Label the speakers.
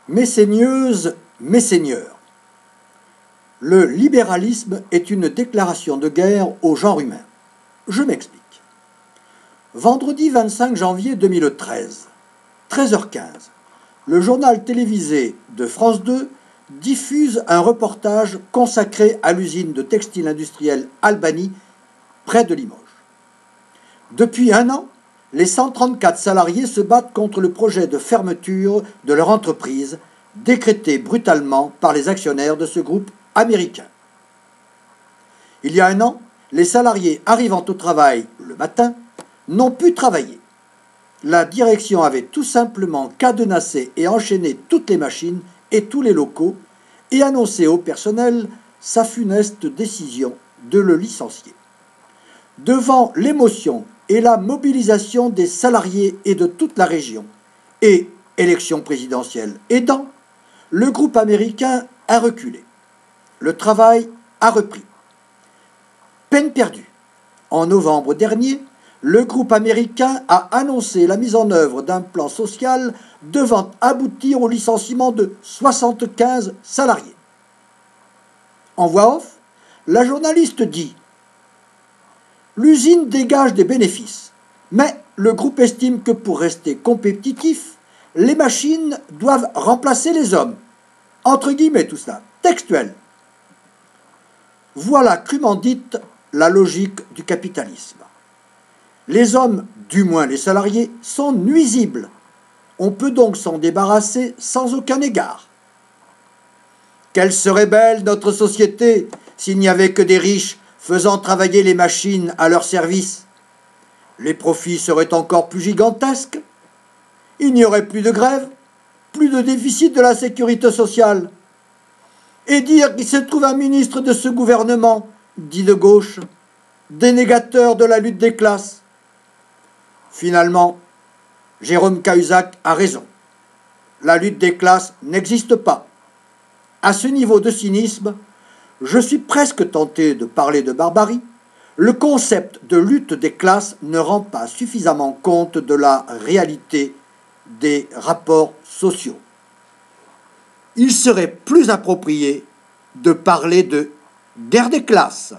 Speaker 1: Messeigneuses, messeigneurs, le libéralisme est une déclaration de guerre au genre humain. Je m'explique. Vendredi 25 janvier 2013, 13h15, le journal télévisé de France 2 diffuse un reportage consacré à l'usine de textile industriel Albany, près de Limoges. Depuis un an, les 134 salariés se battent contre le projet de fermeture de leur entreprise, décrété brutalement par les actionnaires de ce groupe américain. Il y a un an, les salariés arrivant au travail le matin n'ont pu travailler. La direction avait tout simplement cadenassé et enchaîné toutes les machines et tous les locaux et annoncé au personnel sa funeste décision de le licencier. Devant l'émotion et la mobilisation des salariés et de toute la région, et élection présidentielle aidant, le groupe américain a reculé. Le travail a repris. Peine perdue. En novembre dernier, le groupe américain a annoncé la mise en œuvre d'un plan social devant aboutir au licenciement de 75 salariés. En voix off, la journaliste dit: l'usine dégage des bénéfices, mais le groupe estime que pour rester compétitif, les machines doivent remplacer les hommes. Entre guillemets tout cela, textuel. Voilà crûment dite la logique du capitalisme. Les hommes, du moins les salariés, sont nuisibles. On peut donc s'en débarrasser sans aucun égard. Quelle serait belle notre société s'il n'y avait que des riches faisant travailler les machines à leur service. Les profits seraient encore plus gigantesques. Il n'y aurait plus de grève, plus de déficit de la sécurité sociale. Et dire qu'il se trouve un ministre de ce gouvernement, dit de gauche, dénégateur de la lutte des classes. Finalement, Jérôme Cahuzac a raison. La lutte des classes n'existe pas. À ce niveau de cynisme, je suis presque tenté de parler de barbarie. Le concept de lutte des classes ne rend pas suffisamment compte de la réalité des rapports sociaux. Il serait plus approprié de parler de guerre des classes.